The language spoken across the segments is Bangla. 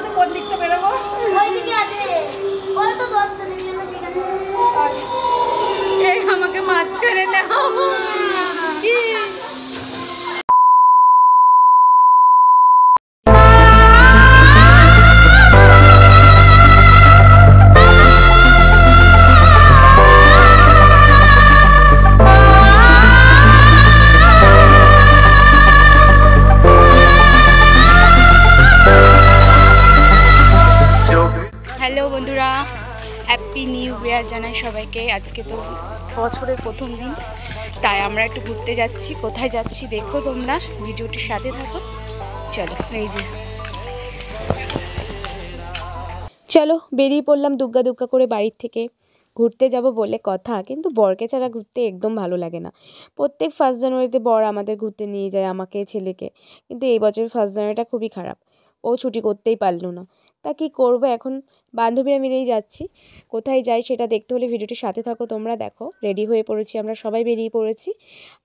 তো কোন দিকটা বেরোবো? ওইদিকে আছে, ওই তো দরজা দেখতে পাচ্ছি সেখানে। এই আমাকে মাঝখানে নাও। কি হ্যালো বন্ধুরা, হ্যাপি নিউ ইয়ার জানাই সবাইকে। আজকে তো বছরের প্রথম দিন, তাই আমরা একটু ঘুরতে যাচ্ছি। কোথায় যাচ্ছি দেখো তোমরা, ভিডিওটির সাথে থাকো। চলো বেরিয়ে পড়লাম দুগ্গা দুগ্গা করে বাড়ির থেকে। ঘুরতে যাব বলে কথা, কিন্তু বরকে ছাড়া ঘুরতে একদম ভালো লাগে না। প্রত্যেক 1 জানুয়ারিতে বর আমাদের ঘুরতে নিয়ে যায়, আমাকে ছেলেকে। কিন্তু এই বছর 1 জানুয়ারিটা খুবই খারাপ, ও ছুটি করতেই পারলো না। তা কী করবো এখন, বান্ধবীরা মিলেই যাচ্ছি। কোথায় যাই সেটা দেখতে হলে ভিডিওটির সাথে থাকো তোমরা। দেখো রেডি হয়ে পড়েছি, আমরা সবাই বেরিয়ে পড়েছি।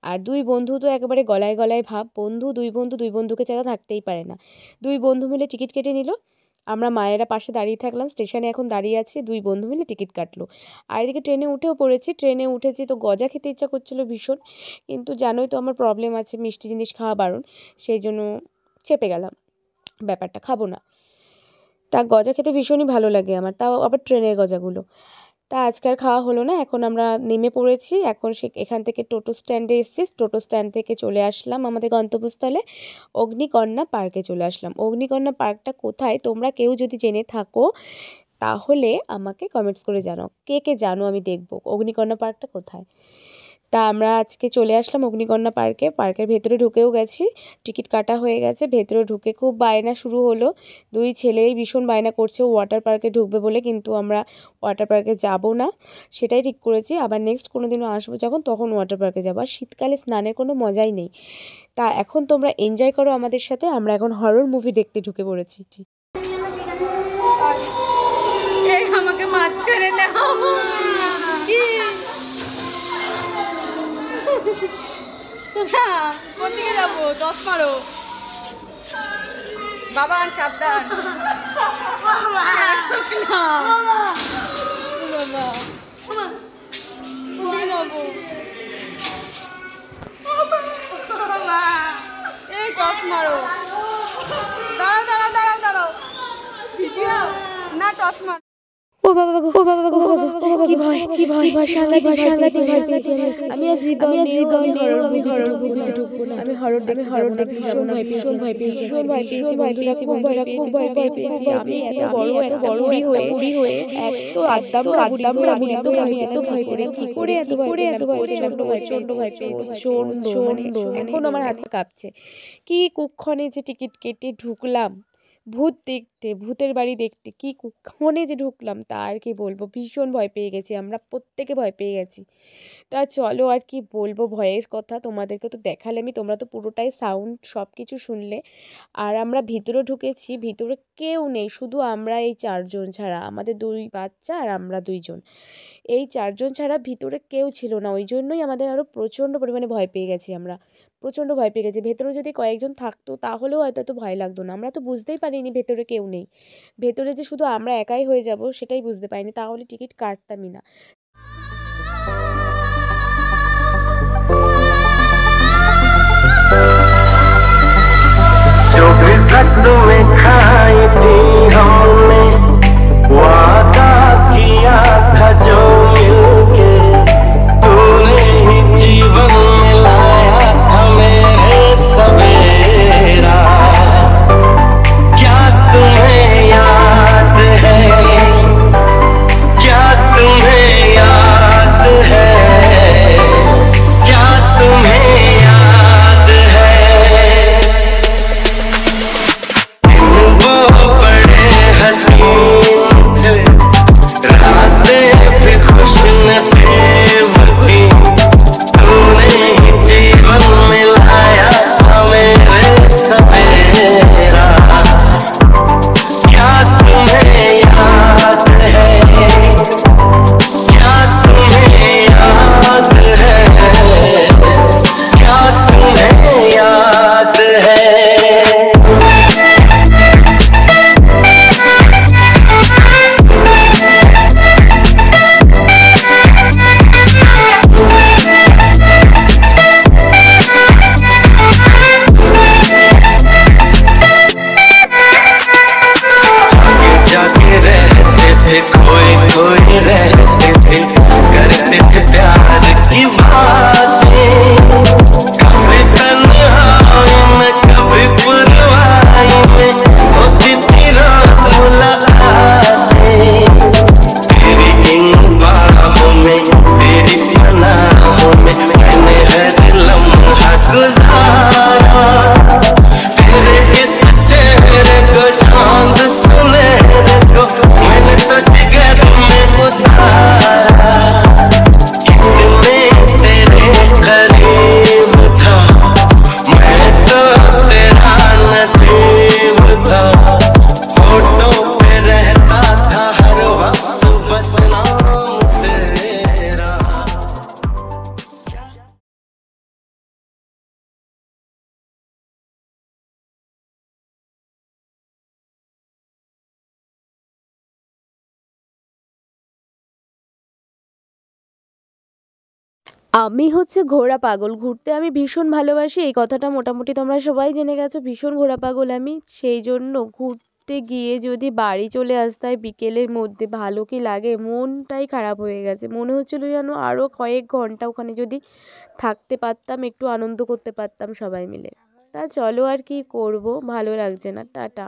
আর দুই বন্ধু তো একেবারে গলায় গলায় ভাব। দুই বন্ধুকে ছাড়া থাকতেই পারে না। দুই বন্ধু মিলে টিকিট কেটে নিল, আমরা মায়েরা পাশে দাঁড়িয়ে থাকলাম। স্টেশনে এখন দাঁড়িয়ে আছি, দুই বন্ধু মিলে টিকিট কাটলো। আর এদিকে ট্রেনে উঠেও পড়েছি। ট্রেনে উঠেছি তো গজা খেতে ইচ্ছা করছিল ভীষণ, কিন্তু জানোই তো আমার প্রবলেম আছে, মিষ্টি জিনিস খাওয়া বারণ, সেই জন্য চেপে গেলাম, ব্যাপারটা খাবো না। তা গজা খেতে ভীষণই ভালো লাগে আমার, তাও আবার ট্রেনের গজাগুলো। তা আজকে আর খাওয়া হলো না। এখন আমরা নেমে পড়েছি। এখন এখান থেকে টোটো স্ট্যান্ডে এসেছি, টোটো স্ট্যান্ড থেকে চলে আসলাম আমাদের গন্তব্যস্থলে, অগ্নিকন্যা পার্কে চলে আসলাম। অগ্নিকন্যা পার্কটা কোথায় তোমরা কেউ যদি জেনে থাকো তাহলে আমাকে কমেন্টস করে জানাও, কে কে জানো, আমি দেখবো অগ্নিকন্যা পার্কটা কোথায়। তা আমরা আজকে চলে আসলাম অগ্নিকন্যা পার্কে। পার্কের ভেতরে ঢুকেও গেছি, টিকিট কাটা হয়ে গেছে। ভেতরে ঢুকে খুব বায়না শুরু হলো, দুই ছেলেই ভীষণ বায়না করছে ওয়াটার পার্কে ঢুকবে বলে, কিন্তু আমরা ওয়াটার পার্কে যাব না, সেটাই ঠিক করেছি। আবার নেক্সট কোনো দিনও আসবো যখন, তখন ওয়াটার পার্কে যাবো। আর শীতকালে স্নানের কোনো মজাই নেই। তা এখন তোমরা এনজয় করো আমাদের সাথে। আমরা এখন হরর মুভি দেখতে ঢুকে পড়েছি। এই আমাকে মাঝখানে নাও। কি শোনা, কোন দিকে যাবো? টস মারো বাবা, সাবধান। এই টস মারো, দাঁড়াও দাঁড়াও দাঁড়াও দাঁড়াও না, টস মারো। ও বাবা গো, ও বাবা গো, কি ভয়, কি ভয়, সাংঘাতিক সাংঘাতিক ভয় পেয়েছি আমি। আজ জীবনে হরর মুভিতে ঢুকবো না। আমি হরর দেখতে যাব না, ভীষণ ভয় পেয়েছি, বন্ধুরা খুব ভয় পেয়েছি। আমি এত বড় বুড়ি হয়ে এত আদ্দাম আমি এত ভয় পেয়ে কি করে এত ভয় পেয়েছি। এখন আমার হাত কাঁপছে। কি কুক্ষণে যে টিকিট কেটে ঢুকলাম ভূত দেখতে, ভূতের বাড়ি দেখতে, কি কুক্ষণে যে ঢুকলাম তা আর কি বলবো। ভীষণ ভয় পেয়ে গেছি, আমরা প্রত্যেকে ভয় পেয়ে গেছি। তা চলো আর কি বলবো ভয়ের কথা, তোমাদেরকে তো দেখালামই, তোমরা তো পুরোটাই সাউন্ড সব কিছু শুনলে। আর আমরা ভিতরে ঢুকেছি, ভিতরে কেউ নেই, শুধু আমরা এই 4 জন ছাড়া, আমাদের 2 বাচ্চা আর আমরা 2 জন, এই 4 জন ছাড়া ভিতরে কেউ ছিল না। ওই জন্যই আমাদের আরও প্রচণ্ড পরিমাণে ভয় পেয়ে গেছি, আমরা প্রচণ্ড ভয় পেয়ে গেছি। ভেতরে যদি কয়েকজন থাকতো তাহলেও হয়তো এত ভয় লাগতো না। আমরা তো বুঝতেই পারিনি ভেতরে কেউ নেই, ভেতরে যে শুধু আমরা একাই হয়ে যাব সেটাই বুঝতে পারিনি, তাহলে টিকিট কাটতামই না। जो भी कद्र में खाई थी हमने, वादा किया था जो मिलके, तूने ही जीवन में लाया था मेरे सवेरा। क्या तुम्हें याद है, क्या तुम्हें আমি হচ্ছে ঘোরা পাগল, ঘুরতে আমি ভীষণ ভালোবাসি, এই কথাটা মোটামুটি তোমরা সবাই জেনে গেছো। ভীষণ ঘোরা পাগল আমি, সেই জন্য ঘুরতে গিয়ে যদি বাড়ি চলে আসতে হয় বিকেলের মধ্যে, ভালো কি লাগে, মনটাই খারাপ হয়ে গেছে। মনে হচ্ছিলো যেন আরও কয়েক ঘন্টা ওখানে যদি থাকতে পারতাম, একটু আনন্দ করতে পারতাম সবাই মিলে। তা চলো আর কি করব, ভালো লাগছে না, টাটা।